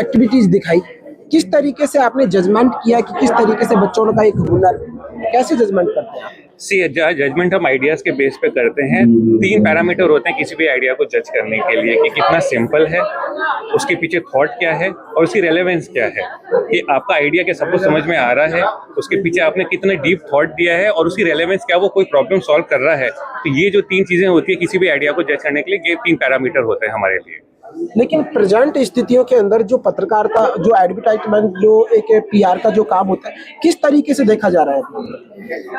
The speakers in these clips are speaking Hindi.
एक्टिविटीज दिखाई, किस तरीके से आपने जजमेंट किया कि किस तरीके से बच्चों का एक हुनर, कैसे जजमेंट करते हैं आप? सी जजमेंट हम आइडियाज के बेस पे करते हैं। 3 पैरामीटर होते हैं किसी भी आइडिया को जज करने के लिए कि कितना सिंपल है, उसके पीछे थॉट क्या है और उसकी रेलेवेंस क्या है, कि आपका आइडिया क्या सबको समझ में आ रहा है, उसके पीछे आपने कितना डीप थॉट दिया है और उसकी रेलेवेंस क्या, वो कोई प्रॉब्लम सॉल्व कर रहा है। तो ये जो 3 चीजें होती है किसी भी आइडिया को जज करने के लिए, ये 3 पैरामीटर होते हैं हमारे लिए। लेकिन प्रेजेंट स्थितियों के अंदर जो पत्रकारिता, जो एडवर्टाइजमेंट, जो एक पीआर का जो काम होता है, किस तरीके से देखा जा रहा है?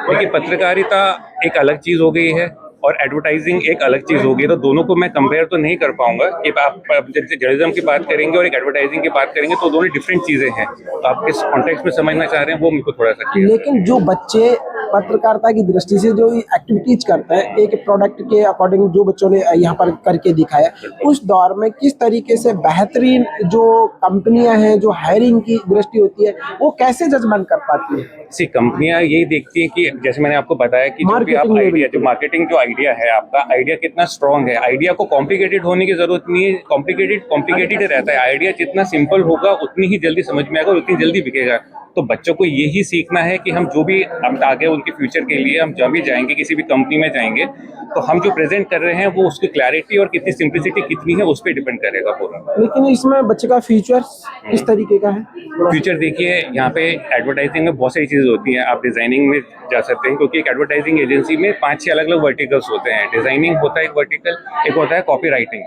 देखिए, पत्रकारिता एक अलग चीज हो गई है और एडवर्टाइजिंग एक अलग चीज हो गई, तो दोनों को मैं कंपेयर तो नहीं कर पाऊंगा कि आप जर्नलिज्म की बात करेंगे और एक एडवर्टाइजिंग की बात करेंगे तो दोनों डिफरेंट चीजें हैं। तो आप किस कॉन्टेक्स्ट में समझना चाह रहे हैं वो मुझको थोड़ा सा क्लियर। लेकिन जो बच्चे पत्रकारिता की दृष्टि से जो एक्टिविटीज करते हैं, एक प्रोडक्ट के अकॉर्डिंग जो बच्चों ने यहाँ पर करके दिखाया, उस दौर में किस तरीके से बेहतरीन जो कंपनियां हैं, जो हायरिंग की दृष्टि होती है, वो कैसे जजमेंट कर पाती है? सी कंपनियां यही देखती हैं कि जैसे मैंने आपको बताया कि जो भी आप आइडिया, जो मार्केटिंग जो आइडिया है, आपका आइडिया कितना स्ट्रांग है। आइडिया को कॉम्प्लिकेटेड होने की जरूरत नहीं है, कॉम्प्लिकेटेड रहता है। आइडिया जितना सिंपल होगा उतनी ही जल्दी समझ में आएगा और उतनी जल्दी बिकेगा। तो बच्चों को यही सीखना है कि हम जो भी हम आगे उनके फ्यूचर के लिए हम जब भी जाएंगे, किसी भी कंपनी में जाएंगे, तो हम जो प्रेजेंट कर रहे हैं वो उसकी क्लैरिटी और कितनी सिंप्लिसिटी कितनी है उस पर डिपेंड करेगा पूरा। लेकिन इसमें बच्चे का फ्यूचर किस तरीके का है? फ्यूचर देखिए, यहाँ पे एडवर्टाइजिंग में बहुत सारी चीजें होती हैं। आप डिजाइनिंग में जा सकते हैं, क्योंकि एक एडवर्टाइजिंग एजेंसी में 5-6 अलग अलग वर्टिकल्स होते हैं। डिजाइनिंग होता है एक वर्टिकल, एक होता है कॉपी राइटिंग,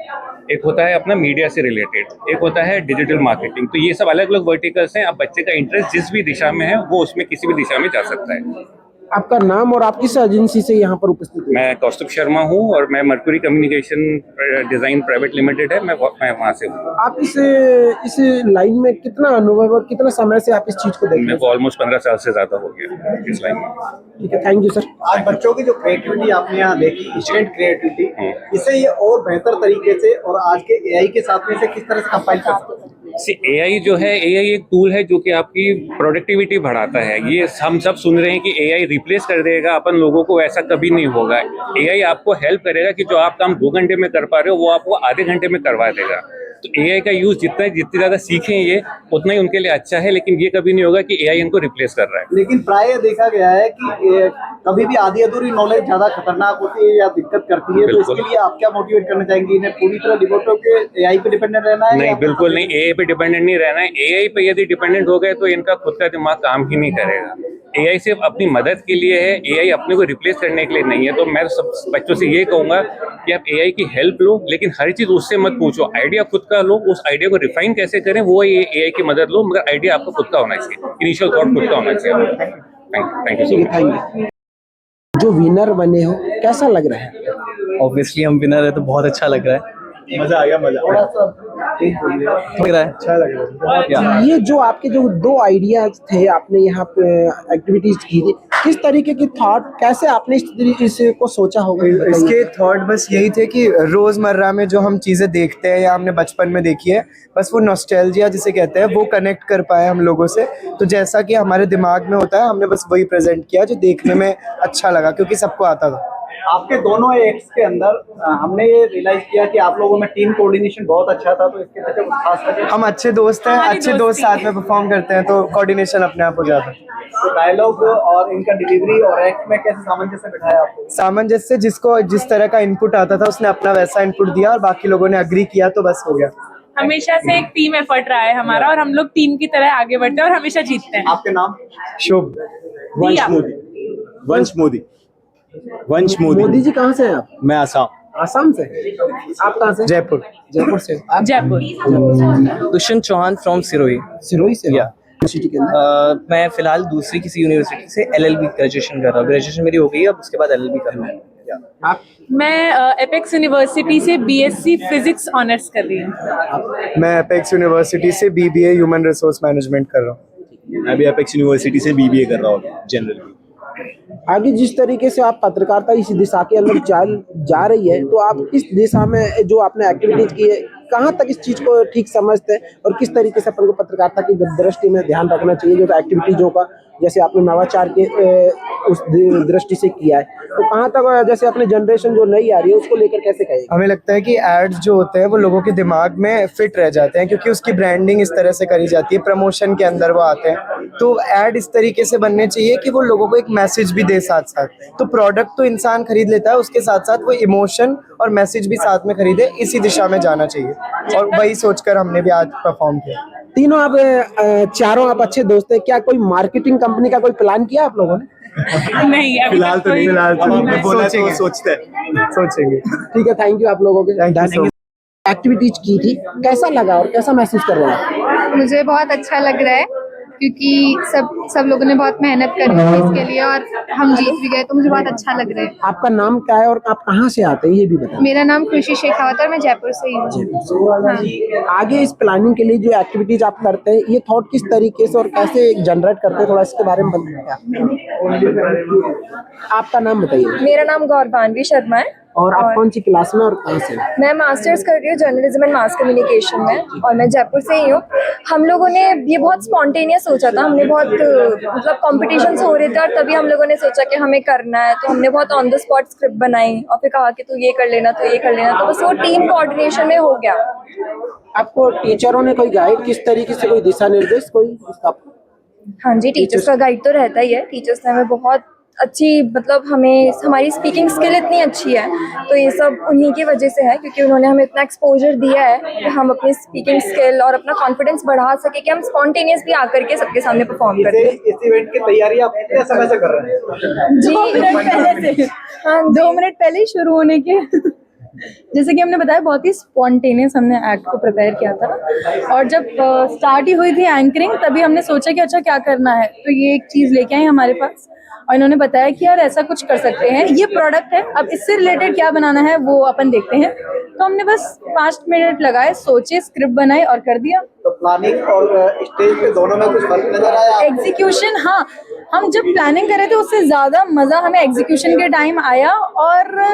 एक होता है अपना मीडिया से रिलेटेड, एक होता है डिजिटल मार्केटिंग। तो ये सब अलग अलग वर्टिकल्स हैं। अब बच्चे का इंटरेस्ट जिस भी दिशा में है वो उसमें किसी भी दिशा में जा सकता है। आपका नाम और आप किस एजेंसी से यहाँ पर उपस्थित हैं? मैं कौस्तुभ शर्मा हूँ और मैं mercury communication design private limited है, मैं वहाँ से हूँ। आप इस लाइन में कितना अनुभव और कितना समय से आप इस चीज को देख रहे मेरे को ऑलमोस्ट 15 साल से ज्यादा हो गया इस लाइन में। ठीक है, थैंक यू सर। आज बच्चों की जो क्रिएटिविटी आपने यहाँ देखी, स्टूडेंट क्रिएटिविटी, इसे ये और बेहतर तरीके से और आज के एआई के साथ में इसे किस तरह से कंपाइल कर सकते हैं? एआई जो है, एआई एक टूल है जो कि आपकी प्रोडक्टिविटी बढ़ाता है। ये हम सब सुन रहे हैं कि एआई रिप्लेस कर देगा अपन लोगों को, ऐसा कभी नहीं होगा। एआई आपको हेल्प करेगा कि जो आप काम 2 घंटे में कर पा रहे हो वो आपको आधे घंटे में करवा देगा। तो एआई का यूज जितनी ज्यादा सीखें ये, उतना ही उनके लिए अच्छा है, लेकिन ये कभी नहीं होगा कि एआई इनको रिप्लेस कर रहा है। लेकिन प्राय देखा गया है कि कभी भी आधी अधूरी नॉलेज ज्यादा खतरनाक होती है या दिक्कत करती है, तो इसके लिए आप क्या मोटिवेट करना चाहेंगे? इन्हें पूरी तरह डिवोट होकर एआई पे डिपेंडेंट रहना है? नहीं, बिल्कुल नहीं, एआई पे डिपेंडेंट नहीं रहना है। एआई पे यदि डिपेंडेंट हो गए तो इनका खुद का दिमाग काम ही नहीं करेगा। एआई सिर्फ अपनी मदद के लिए है, एआई अपने को रिप्लेस करने के लिए नहीं है। तो मैं सब बच्चों से ये कहूंगा कि आप एआई की हेल्प लो, लेकिन हर चीज उससे मत पूछो, आइडिया खुद का लो। उस आइडिया को रिफाइन कैसे करें वो ये एआई की मदद लो, मगर आइडिया आपका खुद का होना चाहिए, इनिशियल थॉट खुद का होना चाहिए। Thank you so much. जो विनर बने हो, कैसा लग रहा है? ऑब्वियसली हम विनर है तो बहुत अच्छा लग रहा है। मजा आ गया, मजा लग रहा है, अच्छा लग रहा है। ये जो आपके जो 2 आइडियाज थे, आपने यहाँ पे एक्टिविटीज की थी, किस तरीके की थॉट, कैसे आपने इसको सोचा होगा? इसके थॉट बस यही थे कि रोजमर्रा में जो हम चीजें देखते हैं या हमने बचपन में देखी है, बस वो नॉस्टैल्जिया जिसे कहते हैं, वो कनेक्ट कर पाए हम लोगों से। तो जैसा कि हमारे दिमाग में होता है, हमने बस वही प्रेजेंट किया जो देखने में अच्छा लगा, क्योंकि सबको आता था। आपके दोनों एक्ट्स के अंदर हमने ये रियलाइज किया कि आप लोगों में टीम कोऑर्डिनेशन बहुत अच्छा था, तो इसके पीछे खास करके हम अच्छे दोस्त हैं, अच्छे दोस्त साथ में परफॉर्म करते हैं तो कोऑर्डिनेशन अपने आप हो जाता है। तो डायलॉग और इनका डिलीवरी और एक्ट में कैसे सामंजस्य बिठाया आपको? सामंजस्य, जिसको जिस तरह का इनपुट आता था उसने अपना वैसा इनपुट दिया और बाकी लोगों ने अग्री किया, तो बस हो गया। हमेशा से एक टीम एफर्ट रहा है हमारा और हम लोग टीम की तरह आगे बढ़ते हैं और हमेशा जीतते हैं। आपके नाम? शुभ। वंश मोदी। वंश मोदी जी कहाँ से हैं आप? मैं आसाम। आसाम से? आप कहाँ से? जयपुर। जयपुर से? आप? जयपुर। दुष्यंत चौहान फ्रॉम सिरोही। सिरोही से? यूनिवर्सिटी के अंदर? मैं फिलहाल दूसरी किसी यूनिवर्सिटी से एलएलबी ग्रेजुएशन कर रहा हूँ। ग्रेजुएशन मेरी हो गई है, अब उसके बाद एलएलबी करना है। आप? मैं एपेक्स यूनिवर्सिटी से बीएससी फिजिक्स ऑनर्स कर रही हूँ। मैं एपेक्स यूनिवर्सिटी से बीबीए ह्यूमन रिसोर्स मैनेजमेंट कर रहा हूँ। मैं भी एपेक्स यूनिवर्सिटी से बीबीए कर रहा हूँ जनरल। आगे जिस तरीके से आप पत्रकारिता इस दिशा के अंदर जा रही है, तो आप इस दिशा में जो आपने एक्टिविटीज की है, कहाँ तक इस चीज को ठीक समझते हैं और किस तरीके से अपन को पत्रकारिता की दृष्टि में ध्यान रखना चाहिए, जो एक्टिविटीजों का जैसे आपने नवाचार के उस दृष्टि से किया है, तो कहाँ तक जैसे अपनी जनरेशन जो नई आ रही है उसको लेकर कैसे कहेंगे? हमें लगता है कि एड्स जो होते हैं वो लोगों के दिमाग में फिट रह जाते हैं क्योंकि उसकी ब्रांडिंग इस तरह से करी जाती है, प्रमोशन के अंदर वो आते हैं। तो ऐड इस तरीके से बनने चाहिए कि वो लोगों को एक मैसेज भी दे साथ साथ। तो प्रोडक्ट तो इंसान खरीद लेता है, उसके साथ साथ वो इमोशन और मैसेज भी साथ में खरीदे, इसी दिशा में जाना चाहिए और वही सोचकर हमने भी आज परफॉर्म किया। तीनों आप चारों आप अच्छे दोस्त हैं, क्या कोई मार्केटिंग कंपनी का कोई प्लान किया आप लोगों ने? नहीं, अभी फिलहाल तक तो नहीं, कोई- फिलहाल तो अब नहीं, हम बोला तो सोचेंगे। सोचते हैं। सोचेंगे। ठीक है, थैंक यू आप लोगों के। एक्टिविटीज की थी, कैसा लगा और कैसा महसूस कर रहे हैं? मुझे बहुत अच्छा लग रहा है क्योंकि सब लोगों ने बहुत मेहनत करी थी इसके लिए और हम जीत भी गए, तो मुझे बहुत अच्छा लग रहा है। आपका नाम क्या है और आप कहाँ से आते हैं ये भी बताएं। मेरा नाम खुशी शेखावत है और मैं जयपुर से ही हूँ। हाँ। आगे इस प्लानिंग के लिए जो एक्टिविटीज आप करते हैं, ये थॉट किस तरीके से और कैसे जनरेट करते हैं, थोड़ा इसके बारे में बताइए। आपका नाम बताइए मेरा नाम गौरवान्वी शर्मा है और आप कौन सी क्लास में और कहाँ से? मैं मास्टर्स कर रही हूँ जर्नलिज्म एंड मास कम्युनिकेशन में और मैं जयपुर से ही हूँ। हम लोगों ने ये बहुत स्पॉन्टेनियस सोचा था, हमने बहुत मतलब कॉम्पिटिशन्स हो रहे थे और तभी हम लोगों ने सोचा कि हमें करना है, तो हमने बहुत ऑन द स्पॉट स्क्रिप्ट बनाई और फिर कहा कि तू ये कर लेना, तो ये कर लेना, तो बस वो टीम कोऑर्डिनेशन में हो गया। आपको टीचरों ने कोई गाइड किस तरीके से, कोई दिशा निर्देश कोई हाँ जी, टीचर्स का गाइड तो रहता ही है। टीचर्स ने हमें बहुत अच्छी मतलब हमें हमारी स्पीकिंग स्किल इतनी अच्छी है, तो ये सब उन्हीं की वजह से है क्योंकि उन्होंने हमें इतना एक्सपोजर दिया है कि हम अपनी स्पीकिंग स्किल और अपना कॉन्फिडेंस बढ़ा सके कि हम स्पॉन्टेनियस भी आकर के सबके सामने परफॉर्म करते हैं। इस इवेंट की तैयारी आप कितने समय से कर रहे हैं? जी 2 मिनट पहले से। हाँ, 2 मिनट पहले ही शुरू होने के जैसे कि हमने बताया, बहुत ही स्पॉन्टेनियस हमने एक्ट को प्रिपेयर किया था और जब स्टार्ट ही हुई थी एंकरिंग तभी हमने सोचा कि अच्छा क्या करना है, तो ये एक चीज़ लेके आई हमारे पास और इन्होंने बताया कि यार ऐसा कुछ कर सकते हैं, ये प्रोडक्ट है, अब इससे रिलेटेड क्या बनाना है वो अपन देखते हैं। तो हमने बस 5 मिनट लगाए, सोचे, स्क्रिप्ट बनाई और कर दिया। तो प्लानिंग और स्टेज पे दोनों में कुछ फर्क नजर आया? एग्जीक्यूशन, हाँ, हम जब प्लानिंग कर रहे थे उससे ज़्यादा मज़ा हमें एग्जीक्यूशन के टाइम आया और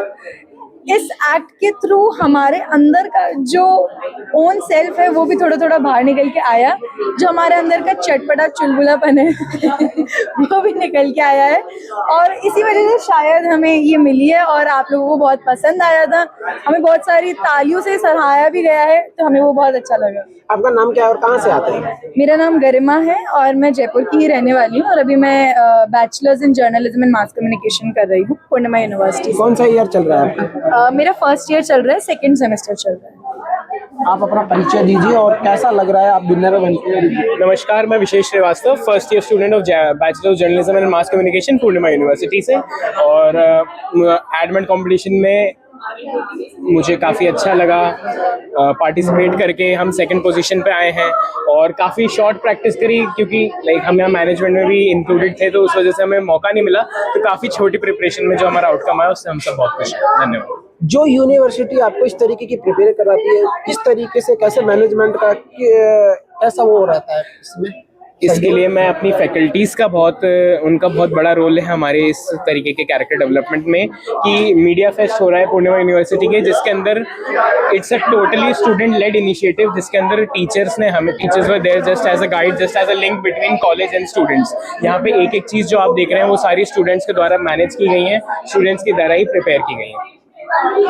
इस एक्ट के थ्रू हमारे अंदर का जो ओन सेल्फ है वो भी थोड़ा थोड़ा बाहर निकल के आया, जो हमारे अंदर का चटपटा चुलबुलापन है वो भी निकल के आया है और इसी वजह से शायद हमें ये मिली है और आप लोगों को बहुत पसंद आया था, हमें बहुत सारी तालियों से सराहाया भी गया है, तो हमें वो बहुत अच्छा लगा। आपका नाम क्या है और कहाँ से आते हैं? मेरा नाम गरिमा है और मैं जयपुर की ही रहने वाली हूँ और अभी मैं bachelors in journalism and mass communication कर रही हूँ पूर्णिमा यूनिवर्सिटी से। कौन सा ईयर चल रहा है आपका? मेरा फर्स्ट ईयर चल रहा है, 2nd सेमेस्टर चल रहा है। आप अपना परिचय दीजिए और कैसा लग रहा है आप विनर बनके? नमस्कार, मैं Vishesh Srivastava, first year student of bachelor of journalism and mass communication Purnima university से और एडमेंट कंपटीशन में मुझे काफ़ी अच्छा लगा पार्टिसिपेट करके। हम 2nd पोजीशन पे आए हैं और काफ़ी शॉर्ट प्रैक्टिस करी क्योंकि लाइक हम यहाँ मैनेजमेंट में भी इंक्लूडेड थे, तो उस वजह से हमें मौका नहीं मिला, तो काफ़ी छोटी प्रिपरेशन में जो हमारा आउटकम आया उससे हम सब बहुत खुश हैं। धन्यवाद। जो यूनिवर्सिटी आपको इस तरीके की प्रिपेयर कराती है, किस तरीके से, कैसे मैनेजमेंट का कैसा वो रहता है इसमें? इसके लिए मैं अपनी फैकल्टीज़ का उनका बहुत बड़ा रोल है हमारे इस तरीके के कैरेक्टर डेवलपमेंट में कि मीडिया फेस्ट हो रहा है पूर्णिमा यूनिवर्सिटी के, जिसके अंदर it's a totally student led initiative, जिसके अंदर teachers were there just as a guide, just as a link between college and students. यहाँ पे एक एक चीज़ जो आप देख रहे हैं वो सारी स्टूडेंट्स के द्वारा मैनेज की गई हैं, स्टूडेंट्स के द्वारा ही प्रिपेयर की गई हैं।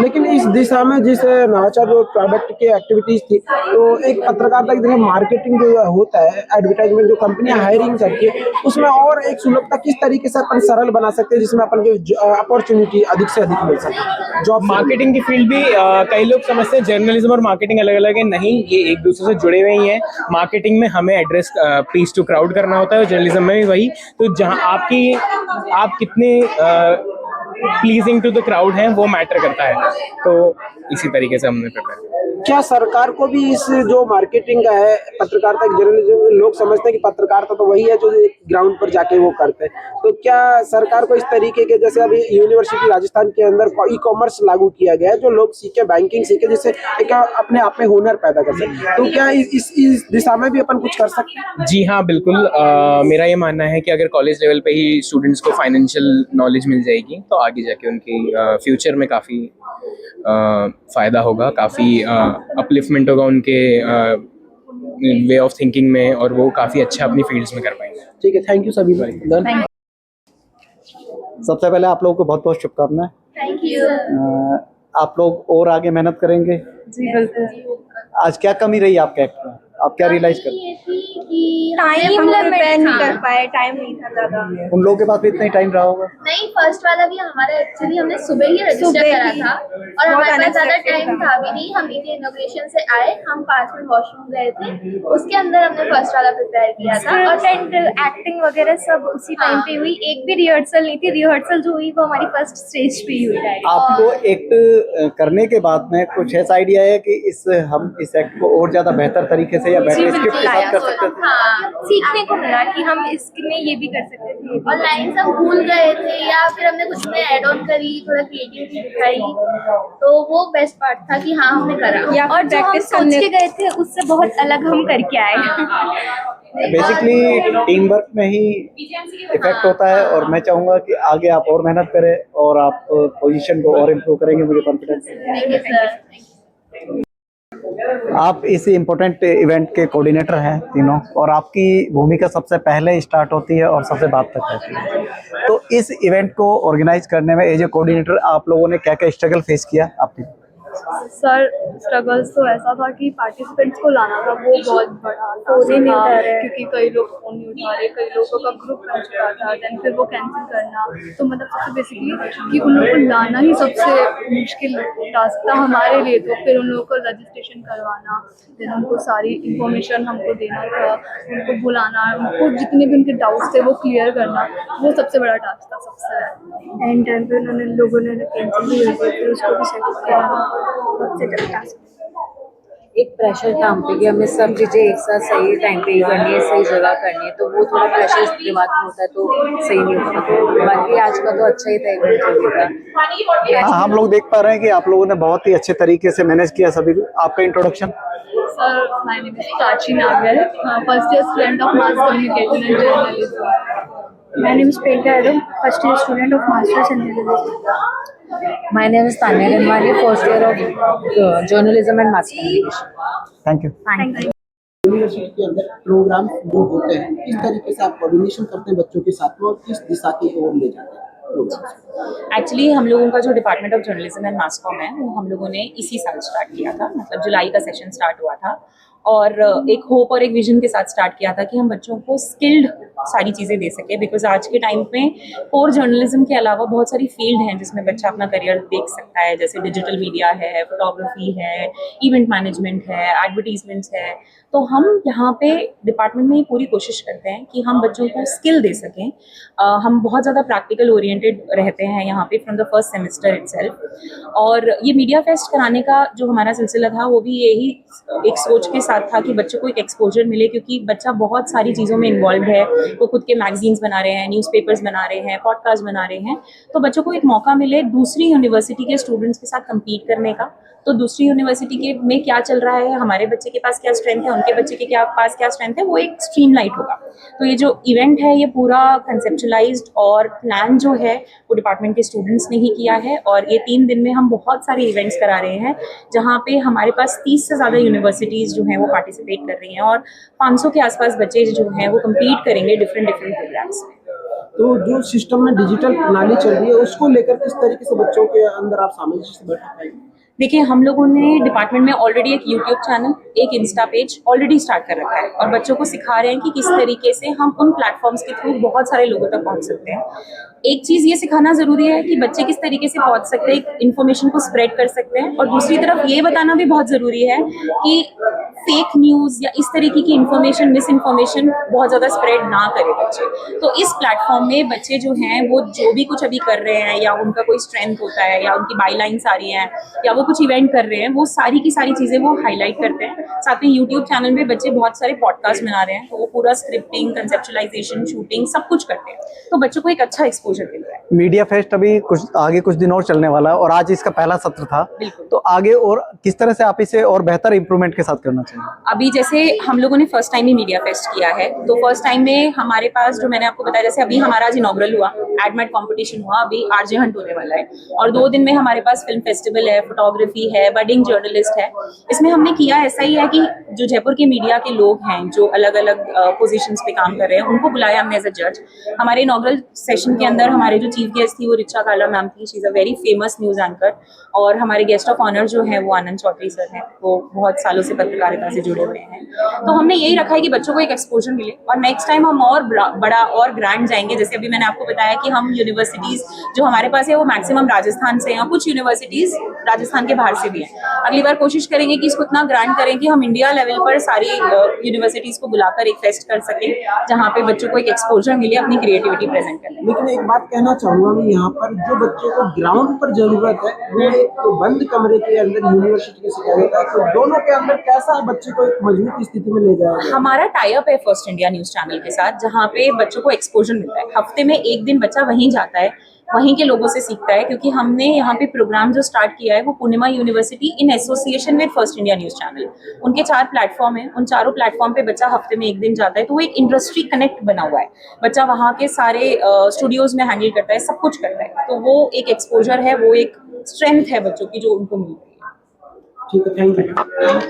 लेकिन इस दिशा में जिस नवाचार जो प्रोडक्ट की एक्टिविटीज थी, तो एक पत्रकारिता की तरह मार्केटिंग जो होता है, एडवर्टाइजमेंट जो कंपनियां हायरिंग करती है, उसमें और एक सुलभता किस तरीके से अपन सरल बना सकते हैं जिसमें अपन को अपॉर्चुनिटी अधिक से अधिक मिल सके? जॉब मार्केटिंग की फील्ड भी कई लोग समझते हैं जर्नलिज्म और मार्केटिंग अलग अलग है, नहीं, ये एक दूसरे से जुड़े हुए ही हैं। मार्केटिंग में हमें एड्रेस पीस टू क्राउड करना होता है और जर्नलिज्म में भी वही, तो जहाँ आप कितने प्लीजिंग टू द क्राउड हैं वो मैटर करता है, तो इसी तरीके से हमने प्रिपेयर। क्या सरकार को भी इस जो मार्केटिंग का है, पत्रकारिता जर्नलिज्म, लोग समझते हैं कि पत्रकारिता तो वही है जो ग्राउंड पर जाके वो करते हैं, तो क्या सरकार को इस तरीके के, जैसे अभी यूनिवर्सिटी राजस्थान के अंदर ई कॉमर्स लागू किया गया है, जो लोग सीखे, बैंकिंग सीखे, जिससे एक अपने आप में हुनर पैदा कर सके, तो क्या इस दिशा में भी अपन कुछ कर सकते हैं? जी हाँ, बिल्कुल। मेरा ये मानना है कि अगर कॉलेज लेवल पे ही स्टूडेंट्स को फाइनेंशियल नॉलेज मिल जाएगी तो आगे जाके उनकी फ्यूचर में काफ़ी फ़ायदा होगा, काफ़ी अपलिफ्टमेंट होगा उनके वे ऑफ थिंकिंग में, और वो काफ़ी अच्छा अपनी फील्ड्स में कर पाएंगे। ठीक है, थैंक यू सभी डन। सबसे पहले आप लोगों को बहुत बहुत शुभकामनाएं। Thank you. आप लोग और आगे मेहनत करेंगे। जी बिल्कुल। आज क्या कमी रही आपके एक्ट में, आप क्या रियलाइज करते टाइम लिमिट नहीं कर पाए, टाइम नहीं था ज़्यादा। उन लोगों के पास भी इतना ही टाइम रहा होगा? नहीं, फर्स्ट वाला भी हमारा एक्चुअली हमने सुबह ही रजिस्टर करा था और हमारे पास ज्यादा टाइम था भी नहीं। हम इधर इनॉग्रेशन से आए, हम 5 मिनट वॉशरूम गए थे, उसके अंदर हमने फर्स्ट वाला प्रिपेयर किया था और एक्टिंग वगैरह सब उसी टाइम पे हुई। एक भी रिहर्सल नहीं थी, रिहर्सल जो हुई वो हमारी फर्स्ट स्टेज पे ही हुई। आपको एक्ट करने के बाद में कुछ ऐसा आइडिया है कि हम इस एक्ट को और ज्यादा बेहतर तरीके से या बेटर स्क्रिप्ट के साथ कर सकते थे? हाँ, सीखने को मिला कि हम इसमें ये भी कर सकते थे और लाइन्स हम भूल गए थे या फिर हमने कुछ में ऐड ऑन करी, थोड़ा क्रिएटिविटी दिखाई, तो वो बेस्ट पार्ट था कि हाँ हमने करा। और जो हम सोच के गए थे उससे बहुत अलग हम करके आए। बेसिकली टीम वर्क में ही इफेक्ट होता है और मैं चाहूंगा कि आगे आप और मेहनत करें और आप पोजीशन को और इम्प्रूव करेंगे, मुझे कॉन्फिडेंस है। Thank you sir. आप इस इम्पोर्टेंट इवेंट के कोऑर्डिनेटर हैं तीनों, और आपकी भूमिका सबसे पहले स्टार्ट होती है और सबसे बाद तक रहती है। तो इस इवेंट को ऑर्गेनाइज करने में एज ए कोऑर्डिनेटर आप लोगों ने क्या क्या स्ट्रगल फेस किया आपने? सर स्ट्रगल्स तो ऐसा था कि पार्टिसिपेंट्स को लाना था, वो बहुत बड़ा था क्योंकि कई लोग फोन नहीं उठा रहे, कई लोगों का ग्रुप बन चुका था, देन फिर वो कैंसिल करना, तो मतलब सबसे बेसिकली कि उन लोगों को लाना ही सबसे मुश्किल टास्क था हमारे लिए। तो फिर उन लोगों को रजिस्ट्रेशन करवाना, देन उनको सारी इंफॉर्मेशन हमको देना था, उनको बुलाना, उनको जितने भी उनके डाउट्स थे वो क्लियर करना, वो सबसे बड़ा टास्क था। सबसे एंड टाइम पे उन्होंने लोगों ने कैंसिल भी कर दिया, फिर उसको भी सेट किया। एक प्रेशर था हम पे कि हमें सब चीज़ें एक साथ सही टाइम पे ही करनी है, सही जगह करनी है, तो वो थोड़ा प्रेशर दिमाग में होता है तो सही नहीं होता। तो बाकी आज का तो अच्छा ही था, इवेंट जो भी था। हाँ, हम लोग देख पा रहे हैं कि आप लोगों ने बहुत ही अच्छे तरीके से मैनेज किया सभी को। आपका introduction? Sir, my name is Prachi Nagar, first year student of mass communication and journalism. My name is Priyanka Yadav, first year student of masters in journalism. My name is Tanya Ranwani, first year of journalism and mass communication. Thank you. University के अंदर प्रोग्राम जो होते हैं, किस तरीके से आप कोऑर्डिनेशन करते हैं बच्चों के साथ में और किस दिशा की ओर ले जाते हैं? एक्चुअली हम लोगों का जो department of journalism and mass com है वो हम लोगों ने इसी साल स्टार्ट किया था, मतलब जुलाई का सेशन स्टार्ट हुआ था और एक होप और एक विजन के साथ स्टार्ट किया था कि हम बच्चों को स्किल्ड सारी चीज़ें दे सके। बिकॉज आज के टाइम में कोर जर्नलिज्म के अलावा बहुत सारी फील्ड हैं जिसमें बच्चा अपना करियर देख सकता है, जैसे डिजिटल मीडिया है, फोटोग्राफी है, इवेंट मैनेजमेंट है, एडवर्टीजमेंट्स है। तो हम यहाँ पे डिपार्टमेंट में ये पूरी कोशिश करते हैं कि हम बच्चों को स्किल दे सकें। हम बहुत ज़्यादा प्रैक्टिकल ओरिएंटेड रहते हैं यहाँ पे from the first semester itself. और ये मीडिया फेस्ट कराने का जो हमारा सिलसिला था वो भी यही एक सोच के साथ था कि बच्चों को एक एक्सपोजर मिले, क्योंकि बच्चा बहुत सारी चीज़ों में इन्वॉल्व है। वो खुद के मैगजीन्स बना रहे हैं, न्यूज़पेपर्स बना रहे हैं, पॉडकास्ट बना रहे हैं, तो बच्चों को एक मौका मिले दूसरी यूनिवर्सिटी के स्टूडेंट्स के साथ कम्पीट करने का। तो दूसरी यूनिवर्सिटी के में क्या चल रहा है, हमारे बच्चे के पास क्या स्ट्रेंथ है, उनके बच्चे के पास क्या स्ट्रेंथ है, वो एक स्ट्रीमलाइट होगा। तो ये जो इवेंट है ये पूरा कंसेप्चुलाइज्ड और प्लान जो है वो डिपार्टमेंट के स्टूडेंट्स ने ही किया है। और ये 3 दिन में हम बहुत सारे इवेंट्स करा रहे हैं जहाँ पे हमारे पास 30 से ज़्यादा यूनिवर्सिटीज़ जो हैं वो पार्टिसिपेट कर रही हैं और 500 के आसपास बच्चे जो हैं वो कम्पीट करेंगे डिफरेंट प्रोग्राम्स में। तो जो सिस्टम में डिजिटल प्रणाली चल रही है उसको लेकर किस तरीके से बच्चों के अंदर आप सामंजस्य बैठा पाएंगे? देखिए, हम लोगों ने डिपार्टमेंट में ऑलरेडी एक यूट्यूब चैनल, एक इंस्टा पेज ऑलरेडी स्टार्ट कर रखा है और बच्चों को सिखा रहे हैं कि किस तरीके से हम उन प्लेटफॉर्म्स के थ्रू बहुत सारे लोगों तक पहुंच सकते हैं। एक चीज़ ये सिखाना ज़रूरी है कि बच्चे किस तरीके से पहुंच सकते हैं, इन्फॉर्मेशन को स्प्रेड कर सकते हैं, और दूसरी तरफ ये बताना भी बहुत ज़रूरी है कि फेक न्यूज़ या इस तरीके की इन्फॉर्मेशन, मिस इन्फॉर्मेशन बहुत ज़्यादा स्प्रेड ना करें बच्चे। तो इस प्लेटफॉर्म में बच्चे जो हैं वो जो भी कुछ अभी कर रहे हैं या उनका कोई स्ट्रेंथ होता है या उनकी बाईलाइंस आ रही हैं या वो कुछ इवेंट कर रहे हैं, वो सारी की सारी चीज़ें वो हाईलाइट करते हैं। साथ में यूट्यूब चैनल में बच्चे बहुत सारे पॉडकास्ट बना रहे हैं, तो वो पूरा स्क्रिप्टिंग, कंसेप्चुलाइजेशन, शूटिंग सब कुछ करते हैं, तो बच्चों को एक अच्छा एक्सपोजर मिल रहा है। मीडिया फेस्ट अभी कुछ दिन और चलने वाला है और आज इसका पहला सत्र था, तो आगे और किस तरह से आप इसे और बेहतर इंप्रूवमेंट के साथ करना चाहिए? अभी जैसे हम लोगों ने फर्स्ट टाइम ही मीडिया फेस्ट किया है, तो फर्स्ट टाइम में हमारे पास जो मैंने आपको बताया, जैसे अभी हमारा आज इनॉग्रल हुआ, एडमेट कंपटीशन हुआ, अभी आरजे हंट होने वाला है और 2 दिन में हमारे पास फिल्म फेस्टिवल है, फोटोग्राफी फोटोग्राफी है, बडिंग जर्नलिस्ट है। इसमें हमने किया ऐसा ही है कि जो जयपुर के मीडिया के लोग हैं जो अलग अलग पोजीशंस पे काम कर रहे हैं उनको बुलाया हमने एज अ जज। हमारे इनॉग्रल सेशन के अंदर हमारे जो चीफ गेस्ट थी वो रिचा काला मैम थी, she is a very famous news anchor. और हमारे गेस्ट ऑफ ऑनर जो है वो आनंद चौधरी सर हैं, वो बहुत सालों से पत्रकारिता से जुड़े हुए हैं। तो हमने यही रखा है कि बच्चों को एक एक्सपोजर मिले और नेक्स्ट टाइम हम और बड़ा और ग्रैंड जाएंगे। जैसे अभी मैंने आपको बताया कि हम यूनिवर्सिटीज जो हमारे पास है वो मैक्सिमम राजस्थान से हैं, कुछ यूनिवर्सिटीज राजस्थान के बाहर से भी हैं। अगली बार कोशिश करेंगे कि इसको इतना ग्रैंड करें कि हम इंडिया लेवल पर सारी यूनिवर्सिटीज को बुलाकर एक फेस्ट कर सकें जहाँ पे बच्चों को एक एक्सपोजर मिले अपनी क्रिएटिविटी प्रेजेंट करने। लेकिन एक बात कहना चाहूंगा मैं यहाँ पर, जो बच्चों को ग्राउंड पर जरूरत है वो एक तो बंद कमरे के अंदर यूनिवर्सिटी के सिखाया जाता है, तो दोनों के अंदर कैसा बच्चे को एक मजबूत स्थिति में ले जाएगा? हमारा टाई अप है फर्स्ट इंडिया न्यूज चैनल के साथ, जहाँ पे बच्चों को एक्सपोजर मिलता है। हफ्ते में एक दिन बच्चा वहीं जाता है, वहीं के लोगों से सीखता है, क्योंकि हमने यहाँ पे प्रोग्राम जो स्टार्ट किया है वो Purnima university in association with first India news channel, उनके 4 प्लेटफॉर्म हैं, उन चारों प्लेटफॉर्म पे बच्चा हफ्ते में एक दिन जाता है। तो वो एक इंडस्ट्री कनेक्ट बना हुआ है, बच्चा वहाँ के सारे स्टूडियोज में हैंडल करता है, सब कुछ करता है। तो वो एक एक्सपोजर है, वो एक स्ट्रेंथ है बच्चों की जो उनको मिलती है। ठीक है, थैंक यू।